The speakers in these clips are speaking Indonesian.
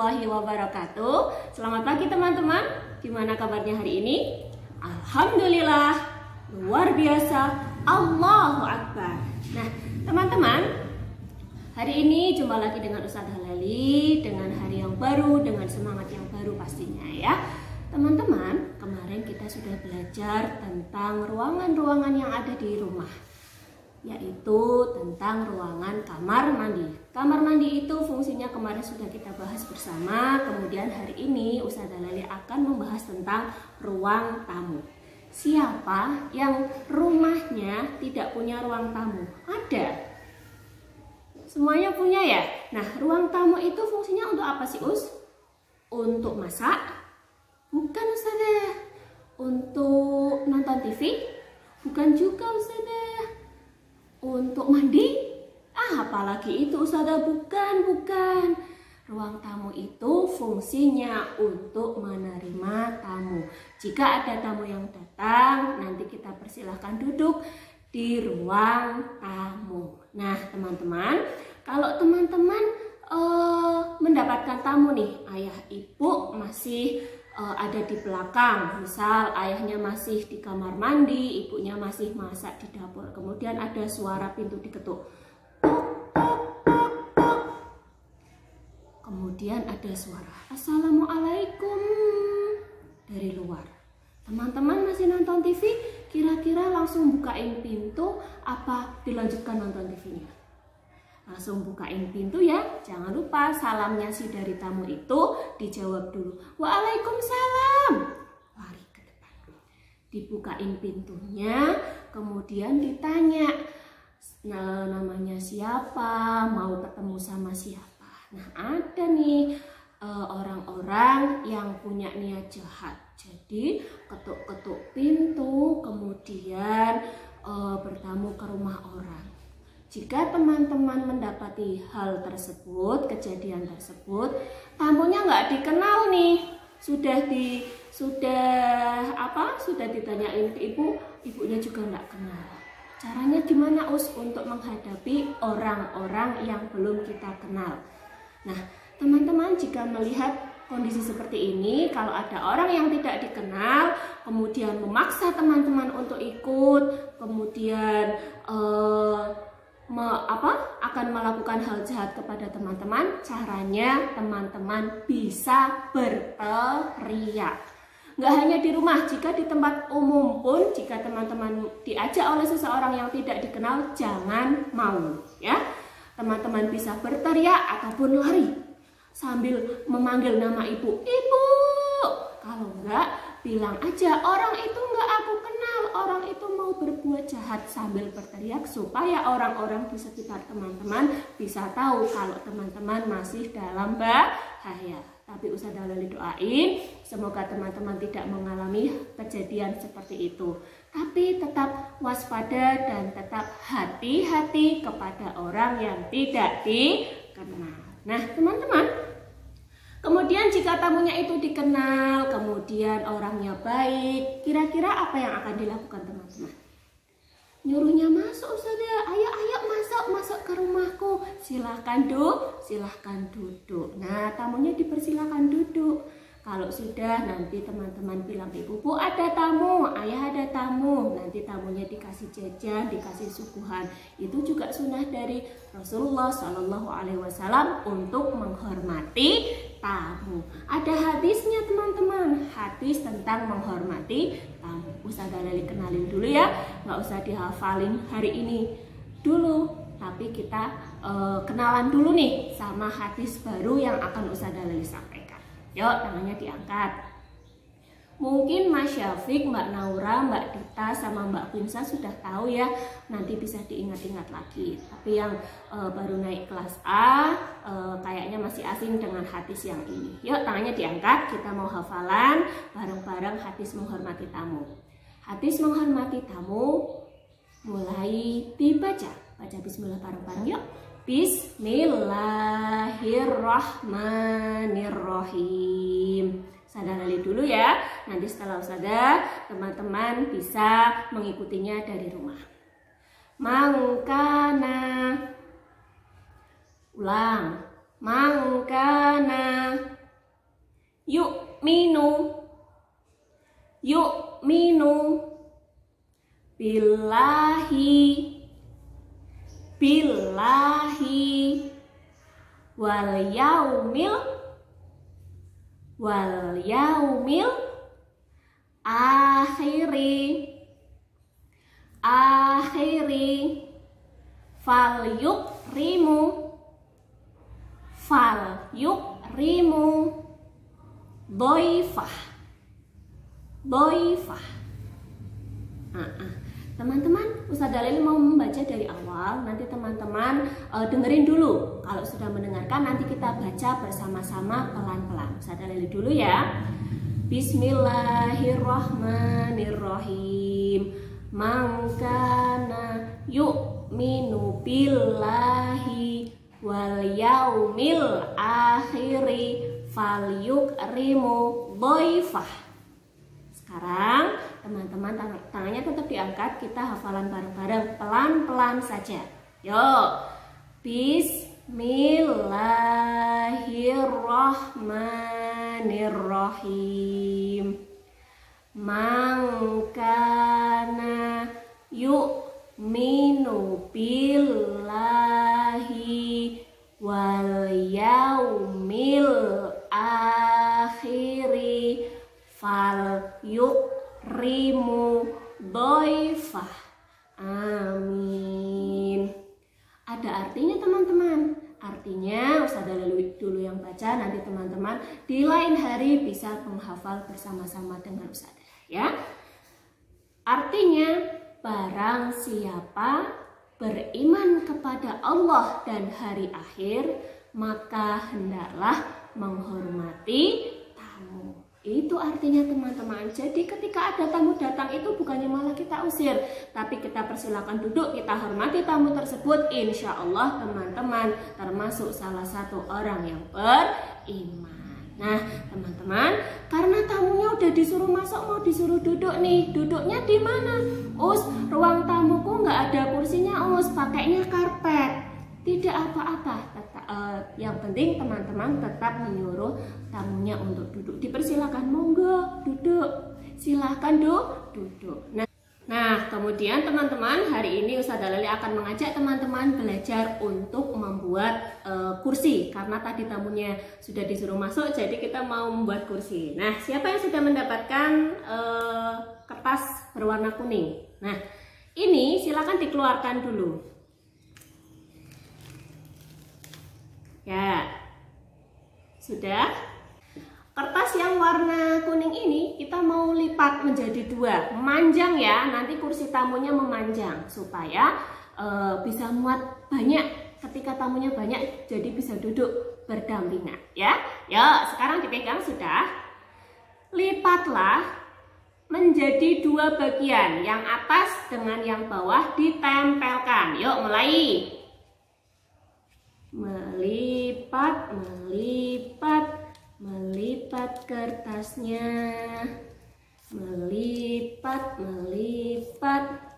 warahmatullahi wabarakatuh. Selamat pagi teman-teman. Gimana kabarnya hari ini? Alhamdulillah, luar biasa. Allahu Akbar. Nah teman-teman, hari ini jumpa lagi dengan Ustazah Leli, dengan hari yang baru, dengan semangat yang baru pastinya ya. Teman-teman, kemarin kita sudah belajar tentang ruangan-ruangan yang ada di rumah, yaitu tentang ruangan kamar mandi. Kamar mandi itu fungsinya kemarin sudah kita bahas bersama. Kemudian hari ini Ustazah Leli akan membahas tentang ruang tamu. Siapa yang rumahnya tidak punya ruang tamu? Ada. Semuanya punya ya? Nah, ruang tamu itu fungsinya untuk apa sih, Us? Untuk masak? Bukan, Ustazah. Untuk nonton TV? Bukan juga, Ustazah. Untuk mandi? Apalagi itu, Ustazah. Bukan. Ruang tamu itu fungsinya untuk menerima tamu. Jika ada tamu yang datang, nanti kita persilahkan duduk di ruang tamu. Nah, teman-teman, kalau teman-teman mendapatkan tamu nih, ayah ibu masih ada di belakang, misal ayahnya masih di kamar mandi, ibunya masih masak di dapur, kemudian ada suara pintu diketuk, tok, tok, tok, tok. Kemudian ada suara assalamualaikum dari luar. Teman-teman masih nonton TV, kira-kira langsung bukain pintu apa dilanjutkan nonton TV-nya? Langsung bukain pintu ya. Jangan lupa salamnya si dari tamu itu dijawab dulu. Waalaikumsalam. Lari ke depan. Dibukain pintunya, kemudian ditanya, nah, namanya siapa, mau ketemu sama siapa. Nah, ada nih orang-orang yang punya niat jahat. Jadi ketuk-ketuk pintu, kemudian bertamu ke rumah orang. Jika teman-teman mendapati hal tersebut, kejadian tersebut, tamunya nggak dikenal nih, sudah ditanyain ke ibu, ibunya juga nggak kenal. Caranya gimana, Us, untuk menghadapi orang-orang yang belum kita kenal? Nah, teman-teman, jika melihat kondisi seperti ini, kalau ada orang yang tidak dikenal, kemudian memaksa teman-teman untuk ikut, kemudian akan melakukan hal jahat kepada teman-teman, caranya teman-teman bisa berteriak. Nggak hanya di rumah, jika di tempat umum pun, jika teman-teman diajak oleh seseorang yang tidak dikenal, jangan mau ya. Teman-teman bisa berteriak ataupun lari sambil memanggil nama ibu. Ibu! Kalau enggak, bilang aja orang itu enggak aku kenal, orang itu mau berbuat jahat, sambil berteriak supaya orang-orang di sekitar teman-teman bisa tahu kalau teman-teman masih dalam bahaya. Tapi Ustazah Leli doain semoga teman-teman tidak mengalami kejadian seperti itu. Tapi tetap waspada dan tetap hati-hati kepada orang yang tidak dikenal. Nah, teman-teman, kemudian jika tamunya itu dikenal, kemudian orangnya baik, kira-kira apa yang akan dilakukan teman-teman? Nyuruhnya masuk, Ustazah. Ayo masuk ke rumahku. Silahkan duduk. Nah, tamunya dipersilahkan duduk. Kalau sudah, nanti teman-teman bilang, ibu, bu, ada tamu, ayah ada tamu. Nanti tamunya dikasih jajan, dikasih suguhan. Itu juga sunnah dari Rasulullah SAW untuk menghormati tamu. Ada hadisnya, teman-teman, hadis tentang menghormati tamu. Ustazah Leli kenalin dulu ya, nggak usah dihafalin hari ini dulu, tapi kita kenalan dulu nih sama hadis baru yang akan Ustazah Leli sampaikan. Yuk, tangannya diangkat. Mungkin Mas Syafiq, Mbak Naura, Mbak Dita, sama Mbak Pinsa sudah tahu ya. Nanti bisa diingat-ingat lagi. Tapi yang baru naik kelas A, kayaknya masih asing dengan hadis yang ini. Yuk, tangannya diangkat. Kita mau hafalan bareng-bareng hadis menghormati tamu. Hadis menghormati tamu mulai dibaca. Baca bismillah bareng-bareng yuk. Bismillahirrahmanirrahim. Ustazah Leli dulu ya. Nanti setelah Ustazah, teman-teman bisa mengikutinya dari rumah. Mangkana. Ulang. Mangkana yu'minu, yu'minu, billahi, billahi, wal yaumil akhiri, akhiri, fal yukrimu, doifah, doifah. Teman-teman, Ustazah Leli mau membaca dari awal. Nanti teman-teman dengerin dulu. Kalau sudah mendengarkan, nanti kita baca bersama-sama pelan-pelan. Ustazah Leli dulu ya. Bismillahirrahmanirrahim. Man kana yu'minu billahi wal yaumil akhiri falyukrimu doifah. Sekarang teman-teman tangannya tetap diangkat, kita hafalan bareng-bareng pelan-pelan saja. Yuk. Bismillahirrahmanirrahim. Man kana yu'minu billahi wal yaumil akhiri fal yukrimu doifah. Amin. Ada artinya teman-teman. Artinya Ustazah Leli dulu yang baca, nanti teman-teman di lain hari bisa menghafal bersama-sama dengan Ustazah ya. Artinya, barang siapa beriman kepada Allah dan hari akhir, maka hendaklah menghormati tamu. Itu artinya teman-teman. Jadi ketika ada tamu datang itu bukannya malah kita usir, tapi kita persilakan duduk, kita hormati tamu tersebut. Insya Allah teman-teman termasuk salah satu orang yang beriman. Nah teman-teman, karena tamunya udah disuruh masuk, mau disuruh duduk nih, duduknya di mana? Us, ruang tamuku nggak ada kursinya, Us, pakainya karpet. Tidak apa-apa. Yang penting teman-teman tetap menyuruh tamunya untuk duduk. Dipersilakan, monggo duduk, silahkan duduk. Nah kemudian teman-teman, hari ini Ustazah Leli akan mengajak teman-teman belajar untuk membuat kursi. Karena tadi tamunya sudah disuruh masuk, jadi kita mau membuat kursi. Nah siapa yang sudah mendapatkan kertas berwarna kuning? Nah ini silakan dikeluarkan dulu. Ya, sudah. Kertas yang warna kuning ini kita mau lipat menjadi dua, memanjang ya. Nanti kursi tamunya memanjang supaya bisa muat banyak. Ketika tamunya banyak, jadi bisa duduk berdampingan ya. Yuk, sekarang dipegang sudah. Lipatlah menjadi dua bagian, yang atas dengan yang bawah ditempelkan. Yuk, mulai. Melipat, melipat, melipat kertasnya, melipat, melipat,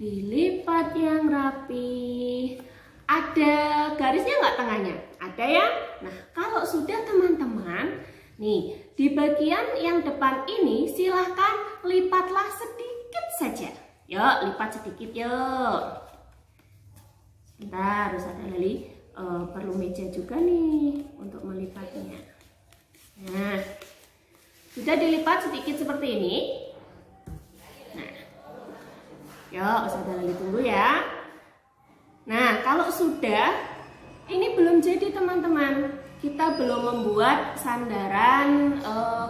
dilipat yang rapi. Ada garisnya nggak tengahnya? Ada ya? Nah kalau sudah teman-teman, nih di bagian yang depan ini silahkan lipatlah sedikit saja. Yuk lipat sedikit yuk. Sebentar Ustazah Leli perlu meja juga nih untuk melipatnya. Nah, sudah dilipat sedikit seperti ini. Nah, yuk Ustazah Leli tunggu ya. Nah, kalau sudah, ini belum jadi teman-teman. Kita belum membuat sandaran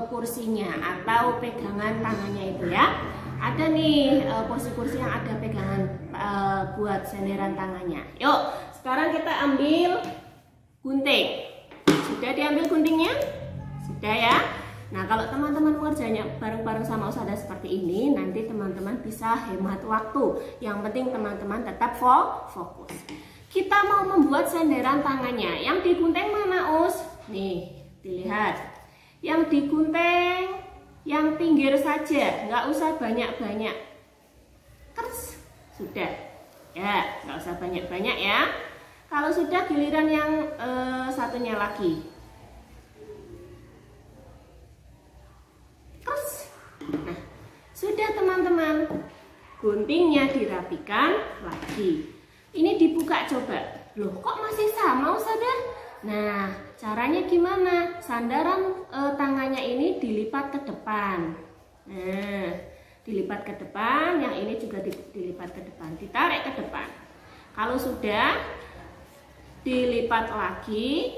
kursinya atau pegangan tangannya itu ya. Ada nih kursi-kursi yang ada pegangan buat sandaran tangannya. Yuk. Sekarang kita ambil gunting. Sudah diambil guntingnya? Sudah ya? Nah kalau teman-teman mengerjanya bareng-bareng sama Ustazah seperti ini, nanti teman-teman bisa hemat waktu. Yang penting teman-teman tetap fokus. Kita mau membuat sandaran tangannya. Yang digunting mana Us? Nih, dilihat. Yang digunting yang pinggir saja, nggak usah banyak-banyak. Kers, sudah. Ya, nggak usah banyak-banyak ya. Kalau sudah giliran yang satunya lagi. Nah, sudah teman-teman, guntingnya dirapikan lagi. Ini dibuka coba. Loh, kok masih sama Ustazah? Nah, caranya gimana? Sandaran tangannya ini dilipat ke depan. Nah, dilipat ke depan, yang ini juga dilipat ke depan, ditarik ke depan. Kalau sudah, dilipat lagi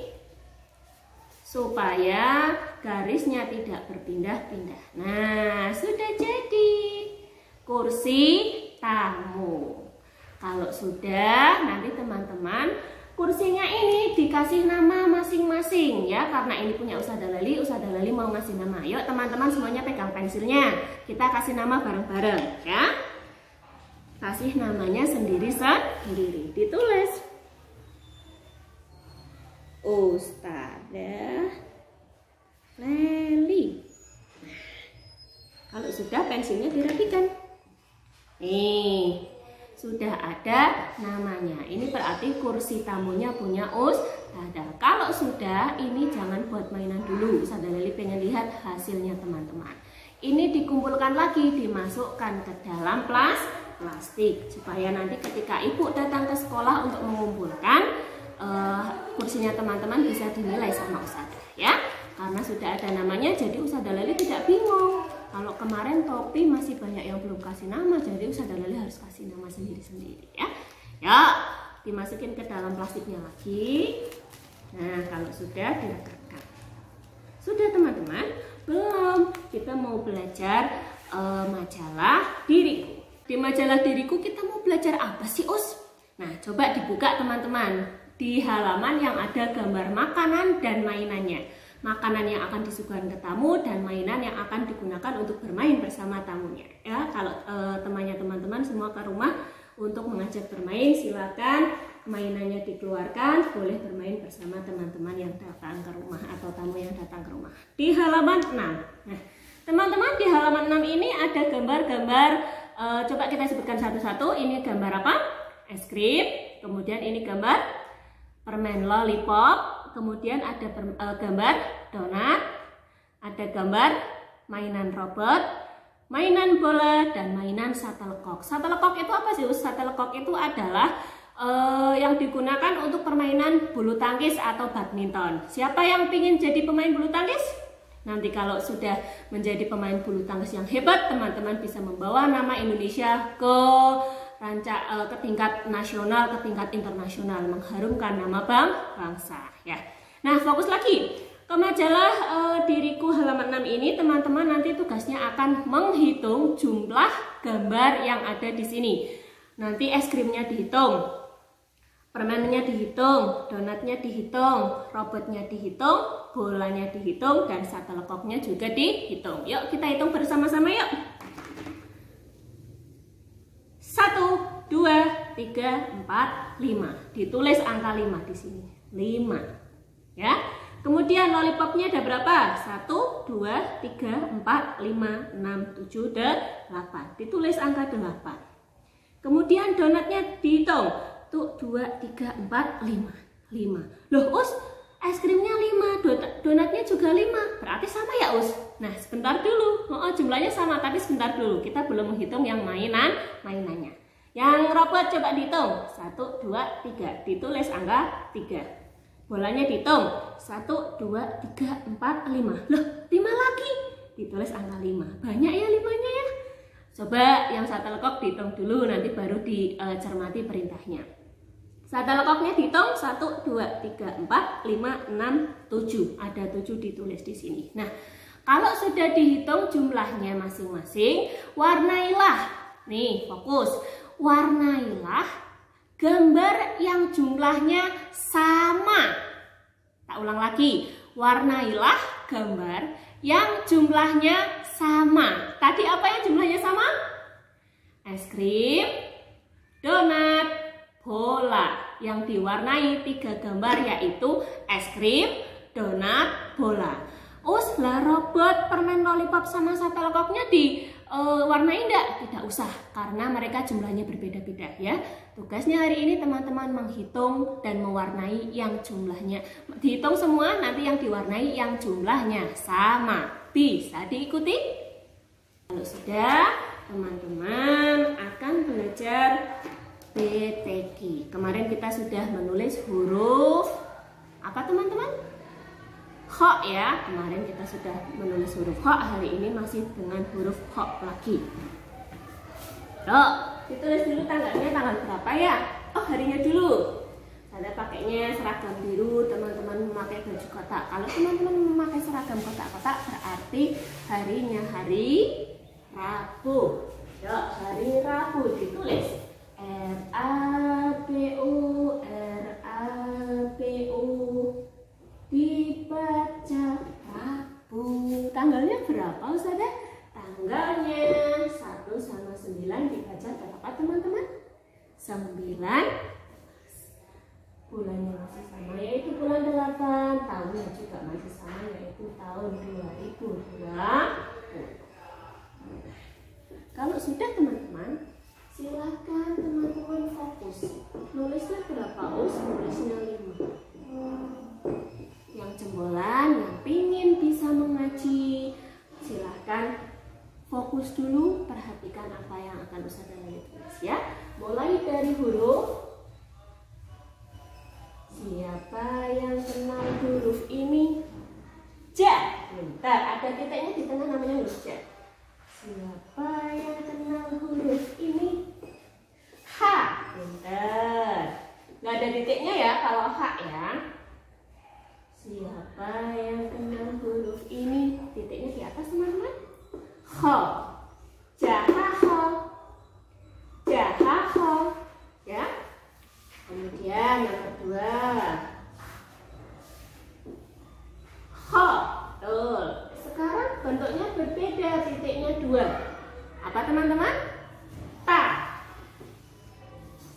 supaya garisnya tidak berpindah-pindah. Nah, sudah jadi kursi tamu. Kalau sudah, nanti teman-teman kursinya ini dikasih nama masing-masing ya, karena ini punya Ustazah Lali mau ngasih nama. Yuk teman-teman semuanya pegang pensilnya, kita kasih nama bareng-bareng ya. Kasih namanya sendiri-sendiri, ditulis Ustazah Lali. Kalau sudah pensilnya dirapikan. Nih, sudah ada namanya. Ini berarti kursi tamunya punya Ustazah. Kalau sudah, ini jangan buat mainan dulu. Ustazah Lali pengen lihat hasilnya teman-teman. Ini dikumpulkan lagi, dimasukkan ke dalam plastik supaya nanti ketika ibu datang ke sekolah untuk mengumpulkan kursinya teman-teman bisa dinilai sama Ustazah ya. Karena sudah ada namanya, jadi Ustazah Lali tidak bingung. Kalau kemarin topi masih banyak yang belum kasih nama, jadi Ustazah Lali harus kasih nama sendiri-sendiri ya. Ya, dimasukin ke dalam plastiknya lagi. Nah, kalau sudah dilekatkan. Sudah teman-teman? Belum. Kita mau belajar majalah diriku. Di majalah diriku kita mau belajar apa sih, Us? Nah, coba dibuka teman-teman. Di halaman yang ada gambar makanan dan mainannya. Makanan yang akan disuguhkan ke tamu dan mainan yang akan digunakan untuk bermain bersama tamunya. Ya, kalau teman-teman semua ke rumah untuk mengajak bermain, silakan mainannya dikeluarkan, boleh bermain bersama teman-teman yang datang ke rumah atau tamu yang datang ke rumah. Di halaman 6. Nah, teman-teman di halaman 6 ini ada gambar-gambar. Coba kita sebutkan satu-satu. Ini gambar apa? Es krim. Kemudian ini gambar permen lollipop. Kemudian ada gambar donat, ada gambar mainan robot, mainan bola, dan mainan shuttlecock. Shuttlecock itu apa sih? Shuttlecock itu adalah yang digunakan untuk permainan bulu tangkis atau badminton. Siapa yang ingin jadi pemain bulu tangkis? Nanti kalau sudah menjadi pemain bulu tangkis yang hebat, teman-teman bisa membawa nama Indonesia ke tingkat nasional, ke tingkat internasional, mengharumkan nama bangsa ya. Nah, fokus lagi ke majalah diriku halaman 6 ini, teman-teman nanti tugasnya akan menghitung jumlah gambar yang ada di sini. Nanti es krimnya dihitung, permennya dihitung, donatnya dihitung, robotnya dihitung, bolanya dihitung, dan shuttlecocknya juga dihitung. Yuk kita hitung bersama-sama yuk. 1, 2, 3, 4, 5. Ditulis angka 5 di sini. 5. Ya. Kemudian lollipopnya ada berapa? 1, 2, 3, 4, 5, 6, 7, 8. Ditulis angka 8. Kemudian donatnya dihitung. Tuh 2, 3, 4, 5. 5. Loh, Us, es krimnya 5, donatnya juga 5. Berarti sama ya, Us? Nah, sebentar dulu. Jumlahnya sama, tapi sebentar dulu. Kita belum menghitung yang mainannya. Yang robot coba dihitung. 1, 2, 3. Ditulis angka 3. Bolanya dihitung. 1, 2, 3, 4, 5. Loh, 5 lagi. Ditulis angka 5. Banyak ya 5-nya ya. Coba yang shuttlecock dihitung dulu, nanti baru dicermati perintahnya. Shuttlecocknya dihitung 1, 2, 3, 4, 5, 6, 7. Ada 7 ditulis di sini. Nah, kalau sudah dihitung jumlahnya masing-masing, warnailah. Nih, fokus. Warnailah gambar yang jumlahnya sama. Tak ulang lagi. Warnailah gambar yang jumlahnya sama. Tadi apa yang jumlahnya sama? Es krim, donat, bola. Yang diwarnai 3 gambar yaitu es krim, donat, bola. Lah robot, permen lollipop sama shuttlecocknya diwarnai enggak? Tidak usah, karena mereka jumlahnya berbeda-beda ya. Tugasnya hari ini teman-teman menghitung dan mewarnai yang jumlahnya. Dihitung semua, nanti yang diwarnai yang jumlahnya sama. Bisa diikuti? Kalau sudah, teman-teman akan belajar BTQ. Kemarin kita sudah menulis huruf apa teman-teman? Kho ya. Kemarin kita sudah menulis huruf kho. Hari ini masih dengan huruf kho lagi. Yuk, ditulis dulu tanggalnya tanggal berapa ya? Oh, harinya dulu. Saya pakainya seragam biru, teman-teman memakai baju kotak. Kalau teman-teman memakai seragam kotak-kotak berarti harinya hari Rabu. Yuk, hari Rabu ditulis R-A-B-U, R-A-B-U, dibaca Rabu. Tanggalnya berapa Ustazah? Tanggalnya 1 sama 9 dibaca berapa teman-teman? 9. Bulannya masih sama yaitu bulan 8, tahunnya juga masih sama yaitu tahun 2020. Kalau sudah teman-teman, silahkan teman-teman fokus. Nulisnya berapa us? Nulisnya 5. Yang jembolan, yang pingin bisa mengaji, silahkan fokus dulu, perhatikan apa yang akan Ustazah tulis ya. Mulai dari huruf. Siapa yang kenal huruf ini? Ja. Bentar, ada titiknya di tengah namanya huruf ja. Siapa yang kenal huruf ini? Ha. Bentar. Nggak ada titiknya ya kalau ha ya. Siapa yang kenal huruf ini? Titiknya di atas teman-teman. Ho. Jahaho. Jahaho. Ya. Kemudian yang kedua, ho, betul. Sekarang bentuknya berbeda, titiknya 2. Apa teman-teman? Ta.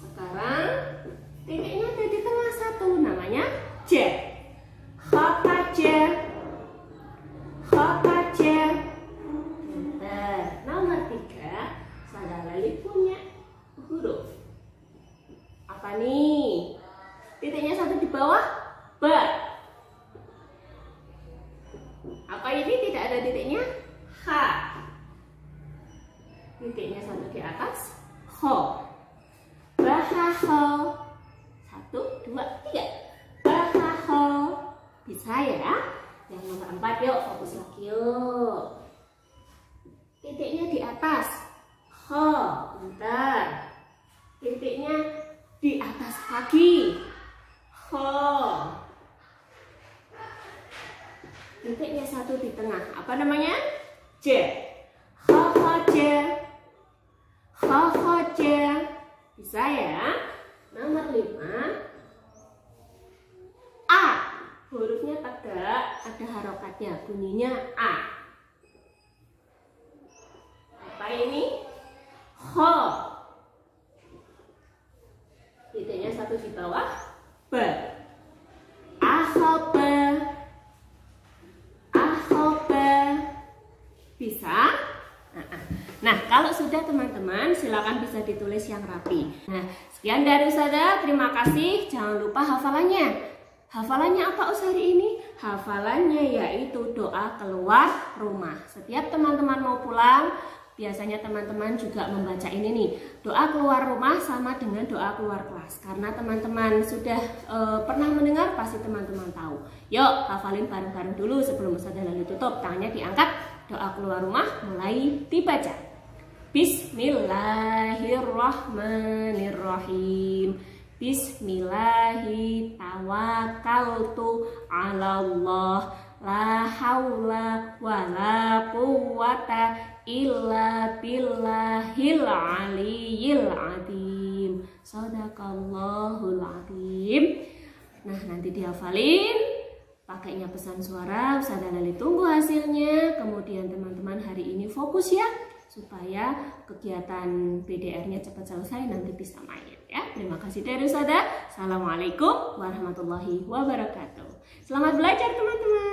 Sekarang titiknya ada di tengah 1, namanya ja. Hokaja, hokaja. Bentar. Nomor 3, Ustazah Lali punya huruf. Apa nih? Titiknya 1 di bawah, ba. Apa ini tidak ada titiknya? Ha. Titiknya 1 di atas, ho. Bahaho. 1, 2, 3. Bahaho. Bisa ya? Yang nomor 4 yuk, fokus lagi yuk. Titiknya di atas, ho. Bentar. Titiknya di atas kaki, ho. Titiknya 1 di tengah, apa namanya? J. Ho-ho-ja. Ho-ho-ja. Bisa ya? Nomor 5, A. Hurufnya tegak, ada harokatnya, bunyinya A. Apa ini? Ho. Titiknya 1 di bawah, ba. Ahoba. Ahoba. Bisa? Nah, kalau sudah teman-teman, silakan bisa ditulis yang rapi. Nah, sekian dari Ustazah. Terima kasih. Jangan lupa hafalannya. Hafalannya apa Ustaz hari ini? Hafalannya yaitu doa keluar rumah. Setiap teman-teman mau pulang, biasanya teman-teman juga membaca ini nih. Doa keluar rumah sama dengan doa keluar kelas. Karena teman-teman sudah pernah mendengar, pasti teman-teman tahu. Yuk, hafalin bareng-bareng dulu sebelum Ustazah Lali tutup. Tangannya diangkat, doa keluar rumah mulai dibaca. Bismillahirrahmanirrahim. Bismillahi tawakkaltu 'alallah. La haula wala quwwata illa billahil aliyyil azim. Shadaqallahul azim. Nah, nanti dihafalin, pakainya pesan suara. Ustazah Lali tunggu hasilnya. Kemudian teman-teman hari ini fokus ya, supaya kegiatan PDR-nya cepat selesai, nanti bisa main ya. Terima kasih dari Ustazah. Assalamualaikum warahmatullahi wabarakatuh. Selamat belajar teman-teman.